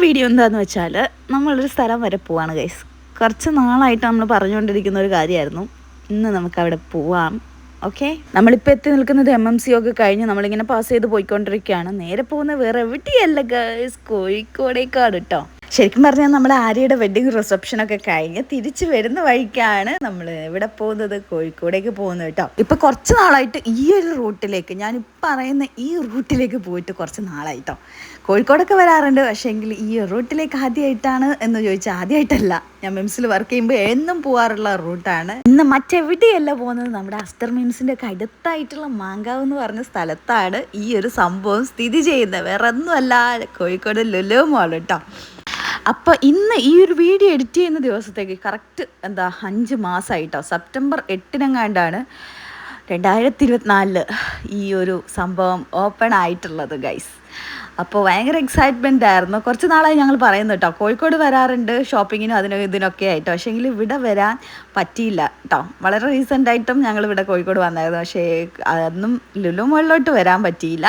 Video എന്താണെന്ന് വെച്ചാൽ നമ്മളൊരു സ്ഥലം വരെ പോവാണ് ഗൈസ്. കുറച്ച് നാളായിട്ട് നമ്മൾ പറഞ്ഞുകൊണ്ടിരിക്കുന്ന ഒരു കാര്യമായിരുന്നു. ഇന്ന് നമുക്കവിടെ പോവാം. ഓക്കെ, നമ്മളിപ്പോൾ എത്തി നിൽക്കുന്നത് MMC ഒക്കെ കഴിഞ്ഞ് നമ്മളിങ്ങനെ പാസ് ചെയ്ത് പോയിക്കൊണ്ടിരിക്കുകയാണ്. നേരെ പോകുന്നത് വേറെ എവിടെയല്ല ഗൈസ്, കോഴിക്കോടേക്കാണ് കേട്ടോ. ശരിക്കും പറഞ്ഞാൽ നമ്മുടെ ആര്യയുടെ വെഡ്ഡിങ് റിസപ്ഷനൊക്കെ കഴിഞ്ഞ് തിരിച്ചു വരുന്ന വഴിക്കാണ് നമ്മൾ ഇവിടെ പോകുന്നത്, കോഴിക്കോടേക്ക് പോകുന്നത് കേട്ടോ. ഇപ്പം കുറച്ച് നാളായിട്ട് ഈ ഒരു റൂട്ടിലേക്ക്, ഞാനിപ്പോൾ പറയുന്ന ഈ റൂട്ടിലേക്ക് പോയിട്ട് കുറച്ച് നാളായിട്ടോ. കോഴിക്കോടൊക്കെ വരാറുണ്ട്, പക്ഷേ എങ്കിൽ ഈ റൂട്ടിലേക്ക് ആദ്യമായിട്ടാണ് എന്ന് ചോദിച്ചാൽ ആദ്യമായിട്ടല്ല. ഞാൻ മിംസിൽ വർക്ക് ചെയ്യുമ്പോൾ എന്നും പോകാറുള്ള റൂട്ടാണ്. ഇന്ന് മറ്റെവിടെയല്ല പോകുന്നത്, നമ്മുടെ അസ്തർ മിംസിൻ്റെ ഒക്കെ അടുത്തായിട്ടുള്ള മാങ്കാവ് എന്ന് പറഞ്ഞ സ്ഥലത്താണ് ഈ ഒരു സംഭവം സ്ഥിതി ചെയ്യുന്നത്. വേറെ ഒന്നുമല്ല, കോഴിക്കോട് ലുലു മോൾ കേട്ടോ. അപ്പോൾ ഇന്ന് ഈ ഒരു വീഡിയോ എഡിറ്റ് ചെയ്യുന്ന ദിവസത്തേക്ക് കറക്റ്റ് 5 മാസമായിട്ടോ. സെപ്റ്റംബർ 8 2024 ഈ ഒരു സംഭവം ഓപ്പൺ ആയിട്ടുള്ളത് ഗൈസ്. അപ്പോൾ ഭയങ്കര എക്സൈറ്റ്മെൻ്റ് ആയിരുന്നു. കുറച്ച് നാളായി ഞങ്ങൾ പറയുന്നു കേട്ടോ, കോഴിക്കോട് വരാറുണ്ട് ഷോപ്പിങ്ങിനും ഇതിനൊക്കെ ആയിട്ടോ. പക്ഷേ എങ്കിൽ ഇവിടെ വരാൻ പറ്റിയില്ല കേട്ടോ. വളരെ റീസെൻ്റായിട്ടും ഞങ്ങൾ ഇവിടെ കോഴിക്കോട് വന്നായിരുന്നു, പക്ഷേ അതൊന്നും ലുലു മോളിലോട്ട് വരാൻ പറ്റിയില്ല.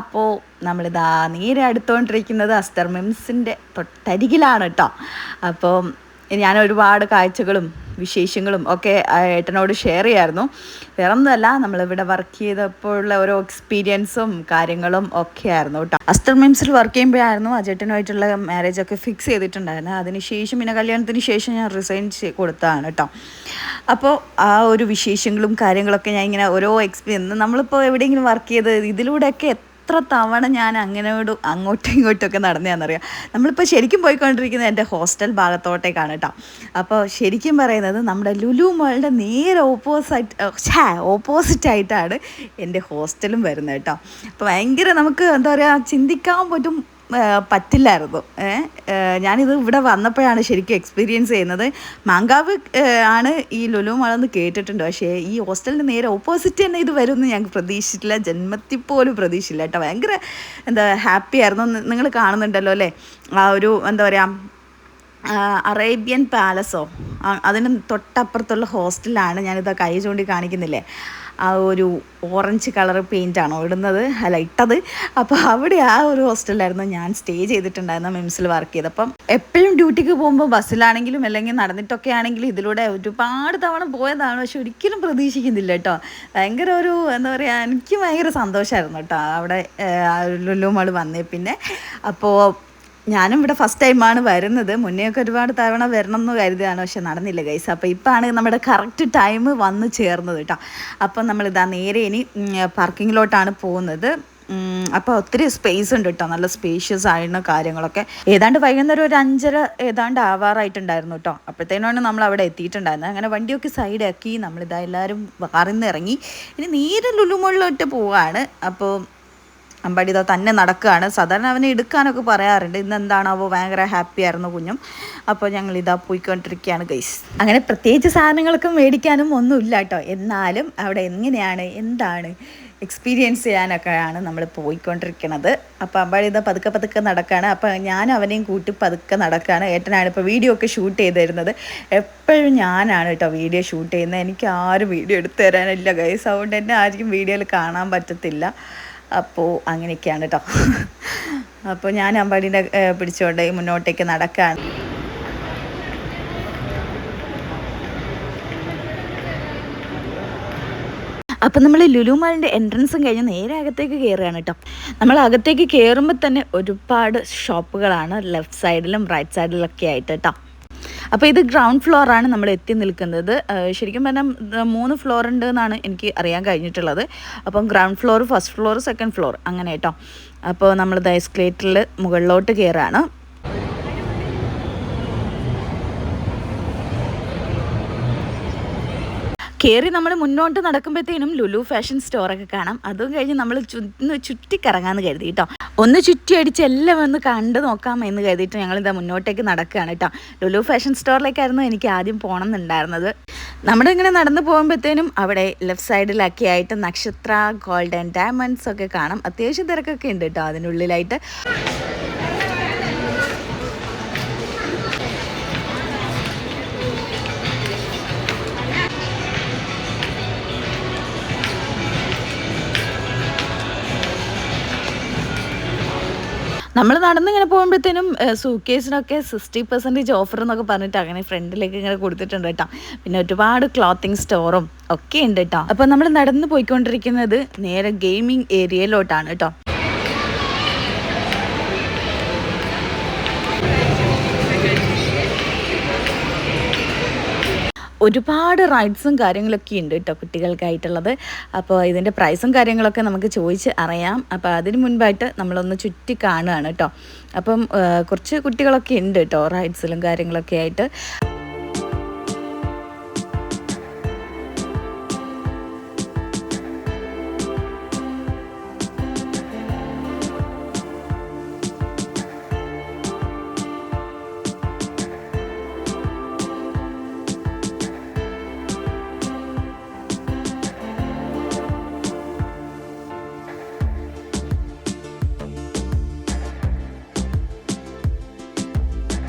അപ്പോൾ നമ്മളിതാ നേരെ അടുത്തുകൊണ്ടിരിക്കുന്നത് അസ്തർ മിംസിൻ്റെ തൊട്ടരികിലാണ് കേട്ടോ. അപ്പോൾ ഞാൻ ഒരുപാട് കാഴ്ചകളും വിശേഷങ്ങളും ഒക്കെ ഏട്ടനോട് ഷെയർ ചെയ്യായിരുന്നു. വേറെ ഒന്നുമല്ല, നമ്മളിവിടെ വർക്ക് ചെയ്തപ്പോഴുള്ള ഓരോ എക്സ്പീരിയൻസും കാര്യങ്ങളും ഒക്കെ ആയിരുന്നു കേട്ടോ. അസ്തർ മിംസിൽ വർക്ക് ചെയ്യുമ്പോഴായിരുന്നു അജേട്ടനുമായിട്ടുള്ള മാരേജൊക്കെ ഫിക്സ് ചെയ്തിട്ടുണ്ടായിരുന്നത്. അതിനുശേഷം പിന്നെ കല്യാണത്തിന് ശേഷം ഞാൻ റിസൈൻ കൊടുത്തതാണ് കേട്ടോ. അപ്പോൾ ആ ഒരു വിശേഷങ്ങളും കാര്യങ്ങളൊക്കെ ഞാൻ ഇങ്ങനെ ഓരോ എക്സ്പീരിയൻസ്, നമ്മളിപ്പോൾ എവിടെയെങ്കിലും വർക്ക് ചെയ്ത് ഇതിലൂടെയൊക്കെ എത്ര തവണ ഞാൻ അങ്ങോട്ടും ഇങ്ങോട്ടുമൊക്കെ നടന്നതാണെന്നറിയാം. നമ്മളിപ്പോൾ ശരിക്കും പോയിക്കൊണ്ടിരിക്കുന്നത് എൻ്റെ ഹോസ്റ്റൽ ഭാഗത്തോട്ടേക്കാണ് കേട്ടോ. അപ്പോൾ ശരിക്കും പറയുന്നത് നമ്മുടെ ലുലു മോളുടെ നേരെ ഓപ്പോസിറ്റായിട്ടാണ് എൻ്റെ ഹോസ്റ്റലും വരുന്നത് കേട്ടോ. അപ്പോൾ ഭയങ്കര നമുക്ക് എന്താ പറയുക, ചിന്തിക്കാൻ പറ്റില്ലായിരുന്നു. ഞാനിത് ഇവിടെ വന്നപ്പോഴാണ് ശരിക്കും എക്സ്പീരിയൻസ് ചെയ്യുന്നത്. മാങ്കാവ് ആണ് ഈ ലുലു മോളെന്ന് കേട്ടിട്ടുണ്ട്, പക്ഷേ ഈ ഹോസ്റ്റലിൻ്റെ നേരെ ഓപ്പോസിറ്റ് തന്നെ ഇത് വരുമെന്ന് ഞങ്ങൾക്ക് പ്രതീക്ഷിച്ചില്ല, ജന്മത്തിൽ പോലും പ്രതീക്ഷിച്ചില്ല കേട്ടോ. ഭയങ്കര ഹാപ്പി ആയിരുന്നു. നിങ്ങൾ കാണുന്നുണ്ടല്ലോ അല്ലേ, ആ ഒരു എന്താ പറയുക, അറേബ്യൻ പാലസോ അതിന് തൊട്ടപ്പുറത്തുള്ള ഹോസ്റ്റലാണ്. ഞാനിത് കൈ ചൂണ്ടി കാണിക്കുന്നില്ലേ, ആ ഒരു ഓറഞ്ച് കളർ പെയിൻ്റാണോ ഇടുന്നത്, അല്ല ഇട്ടത്. അപ്പോൾ അവിടെ ആ ഒരു ഹോസ്റ്റലിലായിരുന്നു ഞാൻ സ്റ്റേ ചെയ്തിട്ടുണ്ടായിരുന്നു മിംസിൽ വർക്ക് ചെയ്ത്. അപ്പം എപ്പോഴും ഡ്യൂട്ടിക്ക് പോകുമ്പോൾ ബസ്സിലാണെങ്കിലും അല്ലെങ്കിൽ നടന്നിട്ടൊക്കെ ആണെങ്കിലും ഇതിലൂടെ ഒരുപാട് തവണ പോയതാണ്, പക്ഷെ ഒരിക്കലും പ്രതീക്ഷിക്കുന്നില്ല കേട്ടോ. ഭയങ്കര ഒരു എന്താ പറയുക, എനിക്ക് ഭയങ്കര സന്തോഷമായിരുന്നു കേട്ടോ അവിടെ ലുലു മോൾ വന്നേ പിന്നെ. അപ്പോൾ ഞാനും ഇവിടെ ഫസ്റ്റ് ടൈമാണ് വരുന്നത്. മുന്നെയൊക്കെ ഒരുപാട് തവണ വരണം എന്ന് കരുതിയാണ്, പക്ഷെ നടന്നില്ല ഗൈസ്. അപ്പോൾ ഇപ്പോഴാണ് നമ്മുടെ കറക്റ്റ് ടൈം വന്ന് ചേർന്നത് കേട്ടോ. അപ്പം നമ്മളിതാ നേരെ ഇനി പാർക്കിങ്ങിലോട്ടാണ് പോകുന്നത്. അപ്പോൾ ഒത്തിരി സ്പേസ് ഉണ്ട് കേട്ടോ, നല്ല സ്പേഷ്യസ് ആയിരുന്ന കാര്യങ്ങളൊക്കെ. ഏതാണ്ട് വൈകുന്നേരം ഒരു 5:30 ഏതാണ്ട് ആവാറായിട്ടുണ്ടായിരുന്നു കേട്ടോ. അപ്പോഴത്തേനാണ് നമ്മൾ അവിടെ എത്തിയിട്ടുണ്ടായിരുന്നത്. അങ്ങനെ വണ്ടിയൊക്കെ സൈഡാക്കി നമ്മളിതാ എല്ലാവരും കാറിൽ നിന്ന് ഇറങ്ങി ഇനി നേരെ ലുലു മോളിലോട്ട് പോവുകയാണ്. അപ്പോൾ അമ്പാടി ഇതാ തന്നെ നടക്കുകയാണ്. സാധാരണ അവനെ എടുക്കാനൊക്കെ പറയാറുണ്ട്, ഇന്ന് എന്താണാവോ ഭയങ്കര ഹാപ്പി ആയിരുന്നു കുഞ്ഞും. അപ്പോൾ ഞങ്ങളിതാ പോയിക്കൊണ്ടിരിക്കുകയാണ് ഗൈസ്. അങ്ങനെ പ്രത്യേകിച്ച് സാധനങ്ങളൊക്കെ മേടിക്കാനും ഒന്നുമില്ല കേട്ടോ. എന്നാലും അവിടെ എന്താണ് എക്സ്പീരിയൻസ് ചെയ്യാനൊക്കെയാണ് നമ്മൾ പോയിക്കൊണ്ടിരിക്കുന്നത്. അപ്പോൾ അമ്പാടി ഇതാ പതുക്കെ നടക്കുകയാണ്. അപ്പോൾ ഞാൻ അവനെയും കൂട്ടി പതുക്കെ നടക്കുകയാണ്. ഏട്ടനാണ് ഇപ്പോൾ വീഡിയോ ഒക്കെ ഷൂട്ട് ചെയ്ത് തരുന്നത്. എപ്പോഴും ഞാനാണ് കേട്ടോ വീഡിയോ ഷൂട്ട് ചെയ്യുന്നത്. എനിക്ക് ആരും വീഡിയോ എടുത്തു തരാനില്ല ഗൈസ്, അതുകൊണ്ട് തന്നെ ആർക്കും വീഡിയോയിൽ കാണാൻ പറ്റത്തില്ല. അപ്പോൾ അങ്ങനെയൊക്കെയാണ് കേട്ടോ. അപ്പോൾ ഞാൻ അമ്പാടീനെ പിടിച്ചുകൊണ്ട് മുന്നോട്ടേക്ക് നടക്കുകയാണ്. അപ്പം നമ്മൾ ലുലു മാളിൻ്റെ എൻട്രൻസും കഴിഞ്ഞ് നേരെ അകത്തേക്ക് കയറുകയാണ് കേട്ടോ. നമ്മൾ അകത്തേക്ക് കയറുമ്പോൾ തന്നെ ഒരുപാട് ഷോപ്പുകളാണ് ലെഫ്റ്റ് സൈഡിലും റൈറ്റ് സൈഡിലൊക്കെ ആയിട്ട് കേട്ടോ. അപ്പോൾ ഇത് ഗ്രൗണ്ട് ഫ്ലോറാണ് നമ്മൾ എത്തി നിൽക്കുന്നത്. ശരിക്കും പറഞ്ഞാൽ 3 ഫ്ലോർ ഉണ്ട് എന്നാണ് എനിക്ക് അറിയാൻ കഴിഞ്ഞിട്ടുള്ളത്. അപ്പം ground floor, first floor, second floor അങ്ങനെ കേട്ടോ. അപ്പോൾ നമ്മളിത് എസ്കലേറ്ററിൽ മുകളിലോട്ട് കയറുകയാണ്. കയറി നമ്മൾ മുന്നോട്ട് നടക്കുമ്പോഴത്തേനും ലുലു ഫാഷൻ സ്റ്റോറൊക്കെ കാണാം. അതും കഴിഞ്ഞ് നമ്മൾ ചുറ്റിക്കറങ്ങാമെന്ന് കരുതി കേട്ടോ. ഒന്ന് ചുറ്റി അടിച്ച് എല്ലാം ഒന്ന് കണ്ടു നോക്കാം എന്ന് കരുതിയിട്ട് ഞങ്ങളിതാ മുന്നോട്ടേക്ക് നടക്കുകയാണ് കേട്ടോ. ലുലു ഫാഷൻ സ്റ്റോറിലേക്കായിരുന്നു എനിക്ക് ആദ്യം പോകണം എന്നുണ്ടായിരുന്നത്. നമ്മുടെ ഇങ്ങനെ നടന്നു പോകുമ്പോഴത്തേനും അവിടെ ലെഫ്റ്റ് സൈഡിലൊക്കെ ആയിട്ട് നക്ഷത്ര, ഗോൾഡൻ ഡയമണ്ട്സ് ഒക്കെ കാണാം. അത്യാവശ്യം തിരക്കൊക്കെ ഉണ്ട് കേട്ടോ അതിനുള്ളിലായിട്ട്. നമ്മൾ നടന്നിങ്ങനെ പോകുമ്പോഴത്തേനും സൂക്കേസിനൊക്കെ 60% ഓഫർ എന്നൊക്കെ പറഞ്ഞിട്ട് അങ്ങനെ ഫ്രണ്ടിലേക്ക് ഇങ്ങനെ കൊടുത്തിട്ടുണ്ട് കേട്ടോ. പിന്നെ ഒരുപാട് ക്ലോത്തിങ് സ്റ്റോറും ഒക്കെ ഉണ്ട് കേട്ടോ. അപ്പോൾ നമ്മൾ നടന്ന് പോയിക്കൊണ്ടിരിക്കുന്നത് നേരെ ഗെയിമിംഗ് ഏരിയയിലോട്ടാണ് കേട്ടോ. ഒരുപാട് റൈഡ്സും കാര്യങ്ങളൊക്കെ ഉണ്ട് കേട്ടോ കുട്ടികൾക്കായിട്ടുള്ളത്. അപ്പോൾ ഇതിൻ്റെ പ്രൈസും കാര്യങ്ങളൊക്കെ നമുക്ക് ചോദിച്ച് അറിയാം. അപ്പോൾ അതിന് മുൻപായിട്ട് നമ്മളൊന്ന് ചുറ്റി കാണുകയാണ് കേട്ടോ. അപ്പം കുറച്ച് കുട്ടികളൊക്കെ ഉണ്ട് കേട്ടോ റൈഡ്സിലും കാര്യങ്ങളൊക്കെ ആയിട്ട്.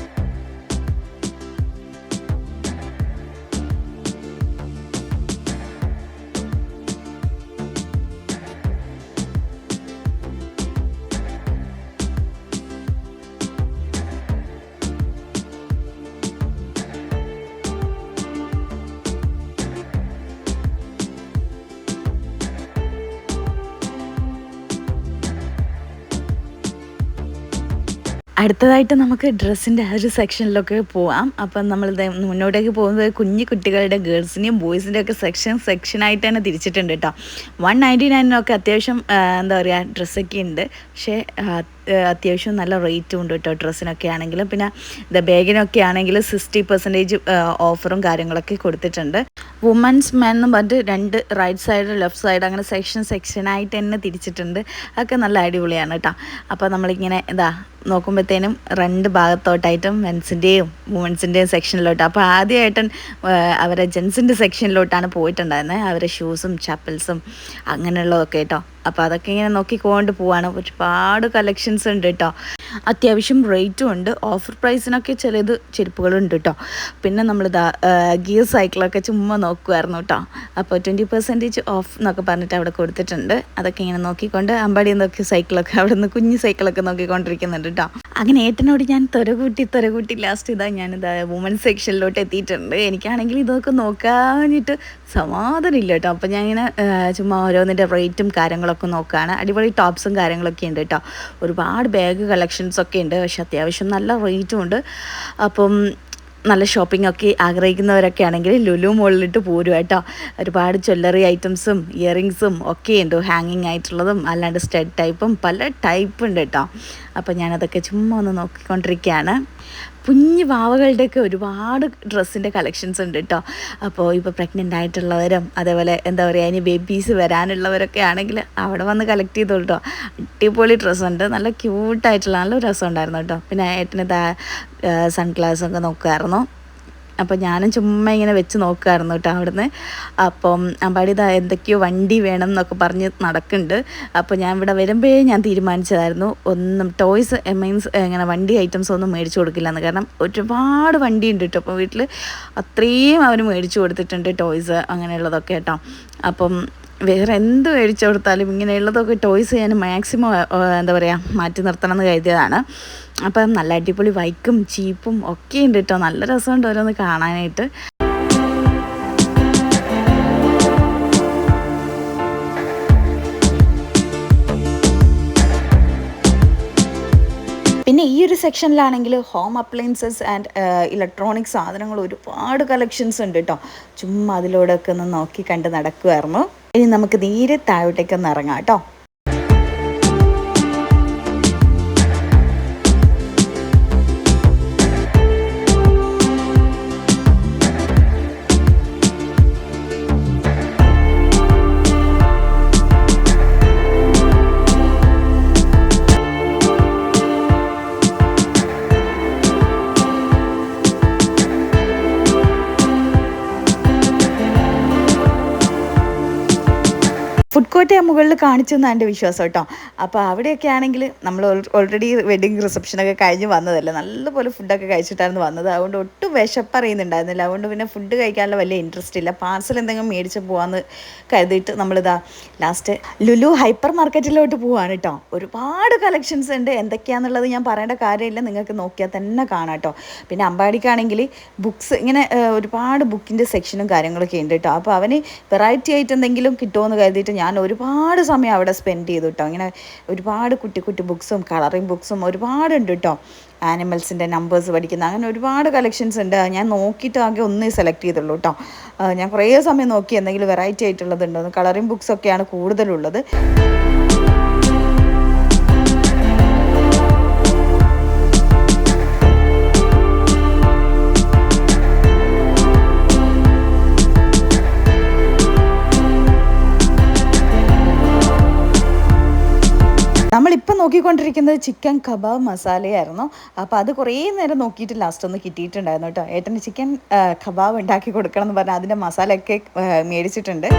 അടുത്തതായിട്ട് നമുക്ക് ഡ്രസ്സിൻ്റെ ആ ഒരു സെക്ഷനിലൊക്കെ പോവാം. അപ്പം നമ്മൾ മുന്നോട്ടേക്ക് പോകുന്നത് കുഞ്ഞു കുട്ടികളുടെ ഗേൾസിൻ്റെയും ബോയ്സിൻ്റെയും ഒക്കെ സെക്ഷനായിട്ട് തന്നെ തിരിച്ചിട്ടുണ്ട് കേട്ടോ. 199 അത്യാവശ്യം എന്താ പറയുക ഡ്രസ്സൊക്കെ ഉണ്ട്. പക്ഷേ അത്യാവശ്യം നല്ല റേറ്റും ഉണ്ട് കേട്ടോ ഡ്രസ്സിനൊക്കെ ആണെങ്കിലും. പിന്നെ ബാഗിനൊക്കെ ആണെങ്കിൽ 60% ഓഫറും കാര്യങ്ങളൊക്കെ കൊടുത്തിട്ടുണ്ട്. വുമൻസ് മെൻ എന്ന് പറഞ്ഞിട്ട് 2 റൈറ്റ് സൈഡ് ലെഫ്റ്റ് സൈഡ് അങ്ങനെ സെക്ഷനായിട്ട് തന്നെ തിരിച്ചിട്ടുണ്ട്. അതൊക്കെ നല്ല അടിപൊളിയാണ് കേട്ടോ. അപ്പോൾ നമ്മളിങ്ങനെ നോക്കുമ്പോഴത്തേനും 2 ഭാഗത്തോട്ടായിട്ടും മെൻസിൻ്റെയും വുമൻസിൻ്റെയും സെക്ഷനിലോട്ട്. അപ്പോൾ ആദ്യമായിട്ട് അവരെ ജെൻസിൻ്റെ സെക്ഷനിലോട്ടാണ് പോയിട്ടുണ്ടായിരുന്നത്. അവരെ ഷൂസും ചപ്പൽസും അങ്ങനെയുള്ളതൊക്കെ കേട്ടോ. അപ്പോൾ അതൊക്കെ ഇങ്ങനെ നോക്കിക്കൊണ്ട് പോവാണ്. ഒരുപാട് കളക്ഷൻസ് ഉണ്ട് കേട്ടോ. അത്യാവശ്യം റേറ്റും ഉണ്ട്. ഓഫർ പ്രൈസിനൊക്കെ ചിലത് ചെരുപ്പുകളുണ്ട് കേട്ടോ. പിന്നെ നമ്മളിതാ ഗിയർ സൈക്കിളൊക്കെ ചുമ്മാ നോക്കുമായിരുന്നു കേട്ടോ. അപ്പോൾ 20% ഓഫ് എന്നൊക്കെ പറഞ്ഞിട്ട് അവിടെ കൊടുത്തിട്ടുണ്ട്. അതൊക്കെ ഇങ്ങനെ നോക്കിക്കൊണ്ട് അമ്പാടി നോക്കി സൈക്കിളൊക്കെ അവിടെ നിന്ന് കുഞ്ഞു സൈക്കിളൊക്കെ നോക്കിക്കൊണ്ടിരിക്കുന്നുണ്ട് കേട്ടോ. അങ്ങനെ ഏട്ടനോട് ഞാൻ തൊരകൂട്ടി ലാസ്റ്റ് ഞാനിതാ വുമൻ സെക്ഷനിലോട്ട് എത്തിയിട്ടുണ്ട്. എനിക്കാണെങ്കിൽ ഇതൊക്കെ നോക്കാനിട്ട് സമാധാനമില്ല കേട്ടോ. അപ്പോൾ ഞാനിങ്ങനെ ചുമ്മാ ഓരോന്നിൻ്റെ റേറ്റും കാര്യങ്ങളൊക്കെ നോക്കുകയാണ്. അടിപൊളി ടോപ്സും കാര്യങ്ങളൊക്കെ ഉണ്ട് കേട്ടോ. ഒരുപാട് ബാഗ് കളക്ഷൻസൊക്കെ ഉണ്ട്. പക്ഷെ അത്യാവശ്യം നല്ല റേറ്റും ഉണ്ട്. അപ്പം നല്ല ഷോപ്പിംഗ് ഒക്കെ ആഗ്രഹിക്കുന്നവരൊക്കെ ആണെങ്കിൽ ലുലു മോളിലിട്ട് പോരും കേട്ടോ. ഒരുപാട് ജ്വല്ലറി ഐറ്റംസും ഇയറിങ്സും ഒക്കെ ഉണ്ട്. ഹാങ്ങിങ് ആയിട്ടുള്ളതും അല്ലാണ്ട് സ്റ്റഡ് ടൈപ്പും പല ടൈപ്പ് ഉണ്ട് കേട്ടോ. അപ്പോൾ ഞാനതൊക്കെ ചുമ്മാ ഒന്ന് നോക്കിക്കൊണ്ടിരിക്കുകയാണ്. കുഞ്ഞു വാവകളുടെയൊക്കെ ഒരുപാട് ഡ്രസ്സിൻ്റെ കളക്ഷൻസ് ഉണ്ട് കേട്ടോ. അപ്പോൾ ഇപ്പോൾ പ്രഗ്നൻ്റ് ആയിട്ടുള്ളവരും അതേപോലെ എന്താ പറയുക ഇനി ബേബീസ് വരാനുള്ളവരൊക്കെ ആണെങ്കിൽ അവിടെ വന്ന് കളക്ട് ചെയ്തോളൂ കേട്ടോ. അടിപൊളി ഡ്രസ്സുണ്ട്. നല്ല ക്യൂട്ടായിട്ടുള്ള നല്ല രസമുണ്ടായിരുന്നു കേട്ടോ. പിന്നെ ഏട്ടന് സൺഗ്ലാസൊക്കെ നോക്കുമായിരുന്നു. അപ്പോൾ ഞാനും ചുമ്മാ ഇങ്ങനെ വെച്ച് നോക്കുമായിരുന്നു കേട്ടോ അവിടുന്ന്. അപ്പം അമ്പാടി എന്തൊക്കെയോ വണ്ടി വേണം എന്നൊക്കെ പറഞ്ഞ് നടക്കുന്നുണ്ട്. അപ്പോൾ ഞാൻ ഇവിടെ വരുമ്പോഴേ ഞാൻ തീരുമാനിച്ചതായിരുന്നു ഒന്നും ടോയ്സ് മീൻസ് ഇങ്ങനെ വണ്ടി ഐറ്റംസ് ഒന്നും മേടിച്ചു കൊടുക്കില്ലെന്ന്. കാരണം ഒരുപാട് വണ്ടി ഉണ്ട് കേട്ടോ. അപ്പോൾ വീട്ടിൽ അത്രയും അവർ മേടിച്ചു കൊടുത്തിട്ടുണ്ട് ടോയ്സ് അങ്ങനെയുള്ളതൊക്കെ കേട്ടോ. അപ്പം വേറെ എന്ത് മേടിച്ചു കൊടുത്താലും ഇങ്ങനെയുള്ളതൊക്കെ ടോയ്സ് ഞാൻ മാക്സിമം എന്താ പറയുക മാറ്റി നിർത്തണം എന്ന് കരുതിയതാണ്. അപ്പം നല്ല അടിപൊളി ബൈക്കും ജീപ്പും ഒക്കെ ഉണ്ട് കേട്ടോ. നല്ല രസമുണ്ട് ഓരോന്ന് കാണാനായിട്ട്. പിന്നെ ഈ ഒരു സെക്ഷനിലാണെങ്കിൽ ഹോം അപ്ലയൻസസ് ആൻഡ് ഇലക്ട്രോണിക് സാധനങ്ങൾ ഒരുപാട് കളക്ഷൻസ് ഉണ്ട് കേട്ടോ. ചുമ്മാ അതിലൂടെയൊക്കെ ഒന്ന് നോക്കി കണ്ട് നടക്കുമായിരുന്നു. ഇനി നമുക്ക് നേരെ താഴോട്ടേക്കൊന്ന് ഇറങ്ങാം കേട്ടോ. ഫുഡ് കോർട്ട് ഞാൻ മുകളിൽ കാണിച്ചു എന്നാണ് എൻ്റെ വിശ്വാസം കേട്ടോ. അപ്പോൾ അവിടെയൊക്കെ ആണെങ്കിൽ നമ്മൾ ഓൾറെഡി വെഡിങ് റിസപ്ഷനൊക്കെ കഴിഞ്ഞ് വന്നതല്ലേ, നല്ലപോലെ ഫുഡൊക്കെ കഴിച്ചിട്ടായിരുന്നു വന്നത്. അതുകൊണ്ട് ഒട്ടും വിശപ്പറിയുന്നുണ്ടായിരുന്നില്ല. അതുകൊണ്ട് പിന്നെ ഫുഡ് കഴിക്കാനുള്ള വലിയ ഇൻട്രസ്റ്റ് ഇല്ല. പാർസൽ എന്തെങ്കിലും മേടിച്ച് പോകാമെന്ന് കരുതിയിട്ട് നമ്മളിതാ ലാസ്റ്റ് ലുലു ഹൈപ്പർ മാർക്കറ്റിലോട്ട് പോവാണ് കേട്ടോ. ഒരുപാട് കളക്ഷൻസ് ഉണ്ട്. എന്തൊക്കെയാണെന്നുള്ളത് ഞാൻ പറയേണ്ട കാര്യമില്ല, നിങ്ങൾക്ക് നോക്കിയാൽ തന്നെ കാണാം കേട്ടോ. പിന്നെ അമ്പാടിക്കാണെങ്കിൽ ബുക്സ് ഇങ്ങനെ ഒരുപാട് ബുക്കിൻ്റെ സെക്ഷനും കാര്യങ്ങളൊക്കെ ഉണ്ട് കേട്ടോ. അപ്പോൾ അവന് വെറൈറ്റി ആയിട്ട് എന്തെങ്കിലും കിട്ടുമോ എന്ന് കരുതിയിട്ട് ഞാൻ ഒരുപാട് സമയം അവിടെ സ്പെൻഡ് ചെയ്തു കേട്ടോ. ഇങ്ങനെ ഒരുപാട് കുട്ടി കുട്ടി ബുക്സും കളറിങ് ബുക്സും ഒരുപാടുണ്ട് കേട്ടോ. ആനിമൽസിൻ്റെ നമ്പേഴ്സ് പഠിക്കുന്ന അങ്ങനെ ഒരുപാട് കളക്ഷൻസ് ഉണ്ട്. ഞാൻ നോക്കിയിട്ട് ആകെ ഒന്നേ സെലക്ട് ചെയ്തുള്ളൂ കേട്ടോ. ഞാൻ കുറേ സമയം നോക്കി എന്തെങ്കിലും വെറൈറ്റി ആയിട്ടുള്ളതുണ്ടോ. കളറിങ് ബുക്സൊക്കെയാണ് കൂടുതലുള്ളത്. നമ്മളിപ്പോൾ നോക്കിക്കൊണ്ടിരിക്കുന്നത് ചിക്കൻ കബാബ് മസാലയായിരുന്നു. അപ്പോൾ അത് കുറേ നേരം നോക്കിയിട്ട് ലാസ്റ്റ് ഒന്ന് കിട്ടിയിട്ടുണ്ടായിരുന്നു കേട്ടോ. ഏട്ടന് ചിക്കൻ കബാബ് ഉണ്ടാക്കി കൊടുക്കണം എന്ന് പറഞ്ഞാൽ അതിൻ്റെ മസാലയൊക്കെ മേടിച്ചിട്ടുണ്ട്.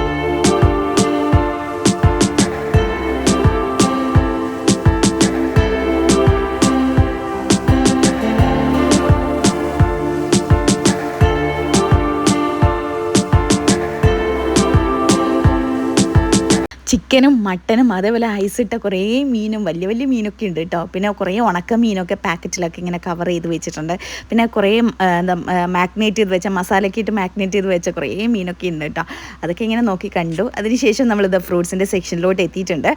ചിക്കനും മട്ടനും അതേപോലെ ഐസിട്ട കുറേ മീനും വലിയ വലിയ മീനൊക്കെ ഉണ്ട് കേട്ടോ. പിന്നെ കുറേ ഉണക്ക മീനൊക്കെ പാക്കറ്റിലൊക്കെ ഇങ്ങനെ കവർ ചെയ്ത് വെച്ചിട്ടുണ്ട്. പിന്നെ കുറേ മാഗ്നേറ്റ് ചെയ്ത് വെച്ച മസാലയൊക്കെ ഇട്ട് മാഗ്നേറ്റ് ചെയ്ത് വെച്ച കുറേ മീനൊക്കെ ഉണ്ട് കേട്ടോ. അതൊക്കെ ഇങ്ങനെ നോക്കി കണ്ടു. അതിനുശേഷം നമ്മളിത് ഫ്രൂട്ട്സിൻ്റെ സെക്ഷനിലോട്ട് എത്തിയിട്ടുണ്ട്.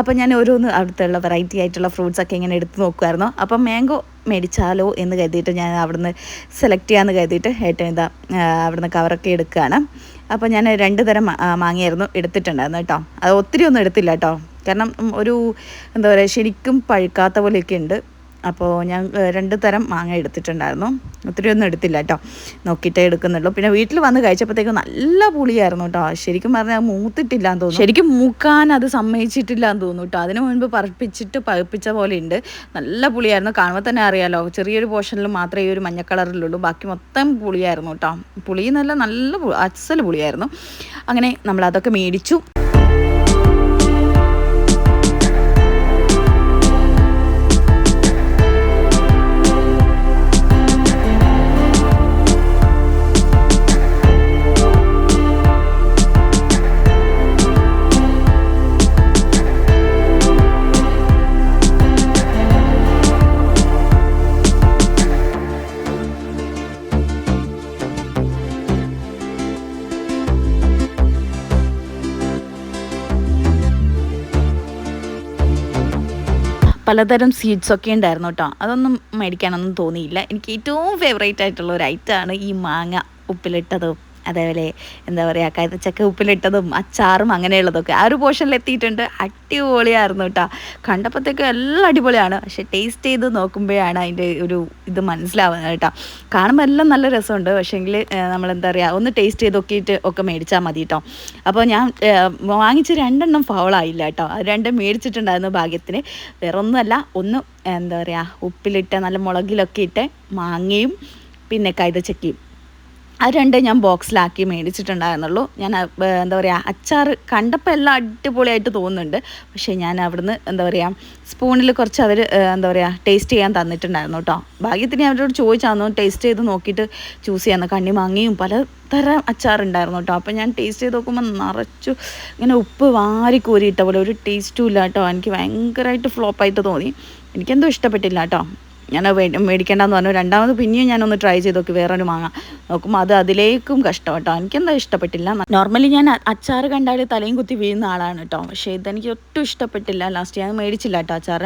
അപ്പോൾ ഞാൻ ഓരോന്ന് അവിടുത്തെ വെറൈറ്റി ആയിട്ടുള്ള ഫ്രൂട്ട്സൊക്കെ ഇങ്ങനെ എടുത്ത് നോക്കുമായിരുന്നു. അപ്പം മാംഗോ മേടിച്ചാലോ എന്ന് കരുതിയിട്ട് ഞാൻ അവിടുന്ന് സെലക്ട് ചെയ്യാമെന്ന് കരുതിയിട്ട് ഏട്ടൻ ഇതാ അവിടുന്ന് കവറൊക്കെ എടുക്കുകയാണ്. അപ്പോൾ ഞാൻ 2 തരം മാങ്ങയായിരുന്നു എടുത്തിട്ടുണ്ടായിരുന്നു കേട്ടോ. അത് ഒത്തിരി ഒന്നും എടുത്തില്ല കേട്ടോ, കാരണം ഒരു എന്താ പറയുക ശരിക്കും പഴുക്കാത്ത പോലെയൊക്കെ ഉണ്ട്. അപ്പോൾ ഞാൻ 2 തരം മാങ്ങ എടുത്തിട്ടുണ്ടായിരുന്നു. ഒത്തിരി ഒന്നും എടുത്തില്ല കേട്ടോ, നോക്കിയിട്ടേ എടുക്കുന്നുള്ളൂ. പിന്നെ വീട്ടിൽ വന്ന് കഴിച്ചപ്പോഴത്തേക്കും നല്ല പുളിയായിരുന്നു കേട്ടോ. ശരിക്കും പറഞ്ഞാൽ മൂത്തിട്ടില്ല എന്ന് തോന്നുന്നു, ശരിക്കും മൂക്കാൻ അത് സമ്മതിച്ചിട്ടില്ല എന്ന് തോന്നുന്നു കേട്ടോ. അതിന് മുൻപ് പറപ്പിച്ചിട്ട് പഴുപ്പിച്ച പോലെ ഉണ്ട്. നല്ല പുളിയായിരുന്നു, കാണുമ്പോൾ തന്നെ അറിയാലോ. ചെറിയൊരു പോർഷനിൽ മാത്രമേ ഈ ഒരു മഞ്ഞ കളറിലുള്ളൂ, ബാക്കി മൊത്തം പുളിയായിരുന്നു കേട്ടോ. പുളി നല്ല അസൽ പുളിയായിരുന്നു. അങ്ങനെ നമ്മളതൊക്കെ മേടിച്ചു. പലതരം സ്വീറ്റ്സൊക്കെ ഉണ്ടായിരുന്നു കേട്ടോ. അതൊന്നും മേടിക്കാനൊന്നും തോന്നിയില്ല. എനിക്ക് ഏറ്റവും ഫേവറേറ്റ് ആയിട്ടുള്ള ഒരു ഐറ്റമാണ് ഈ മാങ്ങ ഉപ്പിലിട്ടതും അതേപോലെ എന്താ പറയുക കൈതച്ചക്ക ഉപ്പിലിട്ടതും അച്ചാറും അങ്ങനെയുള്ളതൊക്കെ. ആ ഒരു പോർഷനിൽ എത്തിയിട്ടുണ്ട്. അടിപൊളിയായിരുന്നു കേട്ടോ. കണ്ടപ്പോഴത്തേക്കും എല്ലാം അടിപൊളിയാണ്, പക്ഷേ ടേസ്റ്റ് ചെയ്ത് നോക്കുമ്പോഴാണ് അതിൻ്റെ ഒരു ഇത് മനസ്സിലാവുന്നത് കേട്ടോ. കാണുമ്പോൾ എല്ലാം നല്ല രസമുണ്ട്, പക്ഷേങ്കിൽ നമ്മളെന്താ പറയുക ഒന്ന് ടേസ്റ്റ് ചെയ്ത് നോക്കിയിട്ട് ഒക്കെ മേടിച്ചാൽ മതി കേട്ടോ. അപ്പോൾ ഞാൻ വാങ്ങിച്ച് 2 എണ്ണം ഫൗളായില്ല കേട്ടോ. അത് 2 മേടിച്ചിട്ടുണ്ടായിരുന്നു ഭാഗ്യത്തിന്. വേറെ ഒന്നുമല്ല, ഒന്ന് എന്താ പറയുക ഉപ്പിലിട്ട നല്ല മുളകിലൊക്കെ ഇട്ട് മാങ്ങയും പിന്നെ കൈതച്ചക്കയും, അത് 2 ഞാൻ ബോക്സിലാക്കി മേടിച്ചിട്ടുണ്ടായിരുന്നുള്ളൂ. ഞാൻ എന്താ പറയുക അച്ചാർ കണ്ടപ്പോൾ എല്ലാം അടിപൊളിയായിട്ട് തോന്നുന്നുണ്ട്, പക്ഷേ ഞാൻ അവിടുന്ന് എന്താ പറയുക സ്പൂണിൽ കുറച്ച് അവർ എന്താ പറയുക ടേസ്റ്റ് ചെയ്യാൻ തന്നിട്ടുണ്ടായിരുന്നു കേട്ടോ. ഭാഗ്യത്തിന് അവരോട് ചോദിച്ചായിരുന്നു ടേസ്റ്റ് ചെയ്ത് നോക്കിയിട്ട് ചൂസ് ചെയ്യാമെന്ന്. കണ്ണിമാങ്ങയും പലതരം അച്ചാറുണ്ടായിരുന്നു കേട്ടോ. അപ്പോൾ ഞാൻ ടേസ്റ്റ് ചെയ്ത് നോക്കുമ്പോൾ നിറച്ചു ഇങ്ങനെ ഉപ്പ് വാരി കോരിയിട്ട പോലെ, ഒരു ടേസ്റ്റും ഇല്ല കേട്ടോ. എനിക്ക് ഭയങ്കരമായിട്ട് ഫ്ലോപ്പായിട്ട് തോന്നി. എനിക്കെന്തോ ഇഷ്ടപ്പെട്ടില്ല കേട്ടോ. ഞാൻ മേടിക്കേണ്ടെന്ന് പറഞ്ഞു. രണ്ടാമത് പിന്നെയും ഞാനൊന്ന് ട്രൈ ചെയ്ത് നോക്കി, വേറൊരു മാങ്ങ നോക്കുമ്പോൾ അത് അതിലേക്കും കഷ്ടം കേട്ടോ. എനിക്കെന്താ ഇഷ്ടപ്പെട്ടില്ല. നോർമലി ഞാൻ അച്ചാർ കണ്ടാൽ തലയും കുത്തി വീഴുന്ന ആളാണ് കേട്ടോ, പക്ഷേ ഇതെനിക്ക് ഒട്ടും ഇഷ്ടപ്പെട്ടില്ല. ലാസ്റ്റ് ഞാൻ മേടിച്ചില്ല കേട്ടോ അച്ചാർ.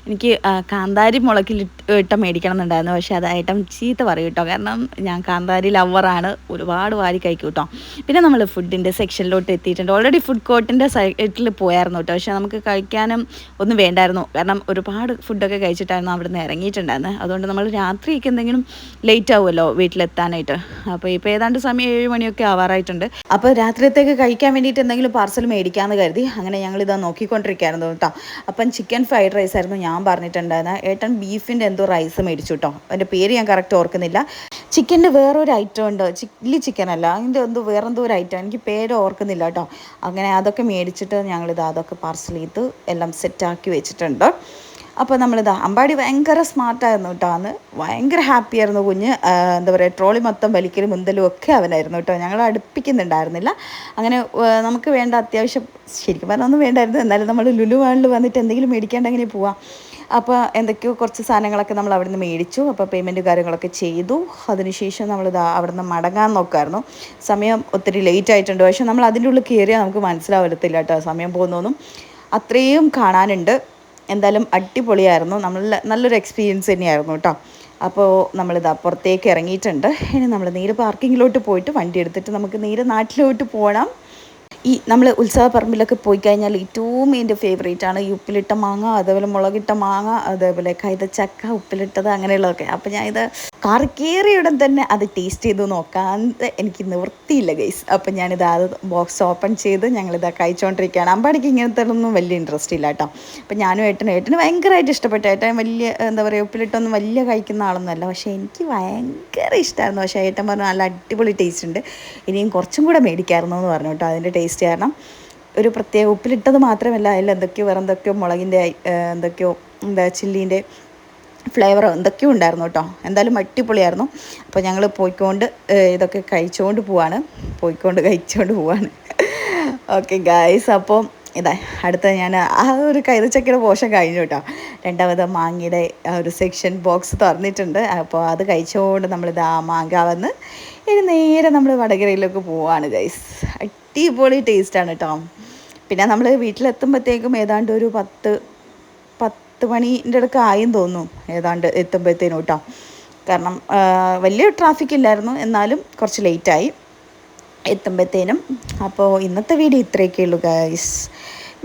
എനിക്ക് കാന്താരി മുളകിലിട്ട മേടിക്കണം എന്നുണ്ടായിരുന്നു, പക്ഷേ അത് ഐറ്റം ചീത്ത പറയും കേട്ടോ, കാരണം ഞാൻ കാന്താരി ലവറാണ്, ഒരുപാട് വാരി കഴിക്കും കേട്ടോ. പിന്നെ നമ്മൾ ഫുഡിൻ്റെ സെക്ഷനിലോട്ട് എത്തിയിട്ടുണ്ട്. ഓൾറെഡി ഫുഡ് കോർട്ടിൻ്റെ സൈഡിൽ പോയായിരുന്നു കേട്ടോ, പക്ഷേ നമുക്ക് കഴിക്കാനും ഒന്നും വേണ്ടായിരുന്നു, കാരണം ഒരുപാട് ഫുഡൊക്കെ കഴിച്ചിട്ടായിരുന്നു അവിടെ നിന്ന് ഇറങ്ങിയിട്ടുണ്ടായിരുന്നു. പറഞ്ഞിട്ടുണ്ടായിരുന്നു. അതുകൊണ്ട് നമ്മൾ രാത്രിയൊക്കെ എന്തെങ്കിലും ലേറ്റ് ആവുമല്ലോ വീട്ടിലെത്താനായിട്ട്. അപ്പോൾ ഇപ്പോൾ ഏതാണ്ട് സമയം 7 മണിയൊക്കെ ആവാറായിട്ടുണ്ട്. അപ്പോൾ രാത്രിയത്തേക്ക് കഴിക്കാൻ വേണ്ടിയിട്ട് എന്തെങ്കിലും പാർസൽ മേടിക്കാമെന്ന് കരുതി അങ്ങനെ ഞങ്ങളിതാ നോക്കിക്കൊണ്ടിരിക്കുകയായിരുന്നു കേട്ടോ. അപ്പം ചിക്കൻ ഫ്രൈഡ് റൈസ് ആയിരുന്നു ഞാൻ പറഞ്ഞിട്ടുണ്ടായിരുന്നത്. ഏട്ടൻ ബീഫിൻ്റെ എന്തോ റൈസ് മേടിച്ചു കേട്ടോ. അതിൻ്റെ പേര് ഞാൻ കറക്റ്റ് ഓർക്കുന്നില്ല. ചിക്കൻ്റെ വേറൊരു ഐറ്റം ഉണ്ട്, ചില്ലി ചിക്കൻ അല്ല, അതിൻ്റെ എന്തോ വേറെന്തോ ഒരു ഐറ്റം, എനിക്ക് പേര് ഓർക്കുന്നില്ല കേട്ടോ. അങ്ങനെ അതൊക്കെ മേടിച്ചിട്ട് ഞങ്ങളിത് അതൊക്കെ പാർസൽ ചെയ്ത് എല്ലാം സെറ്റാക്കി വെച്ചിട്ടുണ്ട്. അപ്പോൾ നമ്മളിതാ അമ്പാടി ഭയങ്കര സ്മാർട്ടായിരുന്നു കേട്ടോ. അന്ന് ഭയങ്കര ഹാപ്പി ആയിരുന്നു കുഞ്ഞ്. എന്താ പറയുക, ട്രോളി മൊത്തം വലിക്കലും മുന്തലും ഒക്കെ അവനായിരുന്നു കേട്ടോ. ഞങ്ങൾ അടുപ്പിക്കുന്നുണ്ടായിരുന്നില്ല. അങ്ങനെ നമുക്ക് വേണ്ട അത്യാവശ്യം, ശരിക്കും പറഞ്ഞാൽ ഒന്നും വേണ്ടായിരുന്നു, എന്നാലും നമ്മൾ ലുലു മാളിൽ വന്നിട്ട് എന്തെങ്കിലും മേടിക്കാണ്ടെങ്ങനെ പോവാം. അപ്പോൾ എന്തൊക്കെയോ കുറച്ച് സാധനങ്ങളൊക്കെ നമ്മൾ അവിടെ നിന്ന് മേടിച്ചു. അപ്പോൾ പേയ്മെൻറ്റ് കാര്യങ്ങളൊക്കെ ചെയ്തു. അതിനുശേഷം നമ്മളിതാ അവിടെ നിന്ന് മടങ്ങാൻ നോക്കായിരുന്നു. സമയം ഒത്തിരി ലേറ്റ് ആയിട്ടുണ്ട്. പക്ഷേ നമ്മൾ അതിൻ്റെ ഉള്ളിൽ കയറിയാൽ നമുക്ക് മനസ്സിലാവത്തില്ല കേട്ടോ സമയം പോകുന്നതൊന്നും. അത്രയും കാണാനുണ്ട്. എന്തായാലും അടിപൊളിയായിരുന്നു. നല്ലൊരു എക്സ്പീരിയൻസ് തന്നെയായിരുന്നു കേട്ടോ. അപ്പോൾ നമ്മളിതാ പുറത്തേക്ക് ഇറങ്ങിയിട്ടുണ്ട്. ഇനി നമ്മൾ നേരെ പാർക്കിങ്ങിലോട്ട് പോയിട്ട് വണ്ടി എടുത്തിട്ട് നമുക്ക് നേരെ നാട്ടിലോട്ട് പോകണം. നമ്മൾ ഉത്സവപ്പറമ്പിലൊക്കെ പോയി കഴിഞ്ഞാൽ ഏറ്റവും എൻ്റെ ഫേവറേറ്റാണ് ഈ ഉപ്പിലിട്ട മാങ്ങ, അതേപോലെ മുളകിട്ട മാങ്ങ, അതേപോലെ കൈതച്ചക്ക ഉപ്പിലിട്ടത്, അങ്ങനെയുള്ളതൊക്കെ. അപ്പോൾ ഞാനിത് കാറ് കയറിയ ഉടൻ തന്നെ അത് ടേസ്റ്റ് ചെയ്ത് നോക്കാതെ എനിക്ക് നിവൃത്തിയില്ല ഗൈസ്. അപ്പം ഞാനിത് അത് ബോക്സ് ഓപ്പൺ ചെയ്ത് ഞങ്ങളിത് കഴിച്ചുകൊണ്ടിരിക്കുകയാണ്. അമ്പാടിക്ക് ഇങ്ങനത്തെ ഒന്നും വലിയ ഇൻട്രസ്റ്റ് ഇല്ല കേട്ടോ. അപ്പം ഞാനും ഏട്ടന് ഭയങ്കരമായിട്ട് ഇഷ്ടപ്പെട്ടു. ഏട്ടൻ വലിയ എന്താ പറയുക ഉപ്പിലിട്ടൊന്നും വലിയ കഴിക്കുന്ന ആളൊന്നുമല്ല, പക്ഷേ എനിക്ക് ഭയങ്കര ഇഷ്ടമായിരുന്നു. പക്ഷേ ഏട്ടൻ പറഞ്ഞു നല്ല അടിപൊളി ടേസ്റ്റ് ഉണ്ട്, ഇനിയും കുറച്ചും കൂടെ മേടിക്കാമായിരുന്നു എന്ന് പറഞ്ഞു കേട്ടോ. അതിൻ്റെ ടേസ്റ്റ് കാരണം ഒരു പ്രത്യേക ഉപ്പിലിട്ടത് മാത്രമല്ല, അതിൽ എന്തൊക്കെയോ വേറെ എന്തൊക്കെയോ മുളകിൻ്റെ എന്തൊക്കെയോ ചില്ലീൻ്റെ ഫ്ലേവറോ എന്തൊക്കെയോ ഉണ്ടായിരുന്നു കേട്ടോ. എന്തായാലും അടിപൊളിയായിരുന്നു. അപ്പോൾ ഞങ്ങൾ ഇതൊക്കെ കഴിച്ചുകൊണ്ട് പോവാണ്. ഓക്കെ ഗായ്സ്, അപ്പോൾ ഇതാ അടുത്ത ഞാൻ ആ ഒരു കൈതച്ചക്കയുടെ പോഷൻ കഴിഞ്ഞു കേട്ടോ. രണ്ടാമത് മാങ്ങയുടെ ഒരു സെക്ഷൻ ബോക്സ് തുറന്നിട്ടുണ്ട്. അപ്പോൾ അത് കഴിച്ചുകൊണ്ട് നമ്മളിത് ആ മാങ്ങ വന്ന് ഇനി നേരെ നമ്മൾ വടകരയിലേക്ക് പോവാണ് ഗൈസ്. അടിപൊളി ടേസ്റ്റാണ് കേട്ടോ. പിന്നെ നമ്മൾ വീട്ടിലെത്തുമ്പോഴത്തേക്കും ഏതാണ്ട് ഒരു 10 മണീൻ്റെ അടുക്ക് ആയെന്ന് തോന്നുന്നു ഏതാണ്ട് എത്തുമ്പോഴത്തേനും കേട്ടോ. കാരണം വലിയ ട്രാഫിക് ഇല്ലായിരുന്നു, എന്നാലും കുറച്ച് ലേറ്റായി എത്തുമ്പോഴത്തേനും. അപ്പോൾ ഇന്നത്തെ വീഡിയോ ഇത്രയൊക്കെ ഉള്ളൂ ഗൈസ്.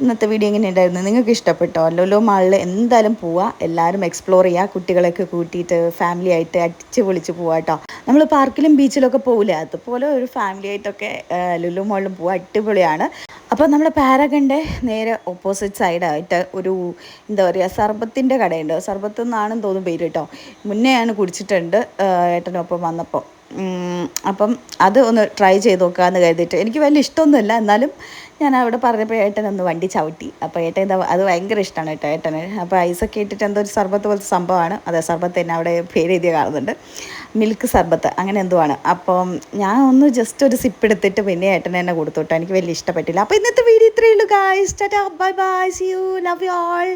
ഇന്നത്തെ വീഡിയോ എങ്ങനെ ഉണ്ടായിരുന്നു, നിങ്ങൾക്ക് ഇഷ്ടപ്പെട്ടോ? ലുലു മാളിൽ എന്തായാലും പോവുക, എല്ലാവരും എക്സ്പ്ലോർ ചെയ്യുക, കുട്ടികളെയൊക്കെ കൂട്ടിയിട്ട് ഫാമിലി ആയിട്ട് അടിച്ച് പൊളിച്ച് പോവുക കേട്ടോ. നമ്മൾ പാർക്കിലും ബീച്ചിലൊക്കെ പോകില്ലേ, അതുപോലെ ഒരു ഫാമിലി ആയിട്ടൊക്കെ ലുലു മാളിലും പോവുക, അടിപൊളിയാണ്. അപ്പോൾ നമ്മൾ പാരഗണിൻ്റെ നേരെ ഓപ്പോസിറ്റ് സൈഡായിട്ട് ഒരു എന്താ പറയുക സർബത്തിൻ്റെ കടയുണ്ട്. സർബത്ത് എന്നാണെന്ന് തോന്നുന്നു പേര് കേട്ടോ. മുന്നേ ഞാൻ കുടിച്ചിട്ടുണ്ട് ഏട്ടനൊപ്പം വന്നപ്പോൾ. അപ്പം അത് ഒന്ന് ട്രൈ ചെയ്ത് നോക്കാമെന്ന് കരുതിയിട്ട്. എനിക്ക് വലിയ ഇഷ്ടമൊന്നുമില്ല, എന്നാലും ഞാൻ അവിടെ പറഞ്ഞപ്പോൾ ഏട്ടനൊന്ന് വണ്ടി ചവിട്ടി. അപ്പോൾ ഏട്ടൻ അത് ഭയങ്കര ഇഷ്ടമാണ് കേട്ടോ ഏട്ടന്. അപ്പോൾ ഐസൊക്കെ ഇട്ടിട്ട് എന്തോ ഒരു സർബത്ത് പോലത്തെ സംഭവമാണ്. അതെ, സർബത്ത് തന്നെ അവിടെ പേര് എഴുതിയ കാണുന്നുണ്ട്, മിൽക്ക് സർബത്ത് അങ്ങനെ എന്തോ ആണ്. അപ്പം ഞാൻ ഒന്ന് ജസ്റ്റ് ഒരു സിപ്പ് എടുത്തിട്ട് പിന്നെ ഏട്ടനെ തന്നെ കൊടുത്തു കേട്ടോ. എനിക്ക് വലിയ ഇഷ്ടപ്പെട്ടില്ല. അപ്പോൾ ഇന്നത്തെ വീഡിയോ ഇത്രയേ ഉള്ളൂ guys. Tata, bye bye, see you, love you all.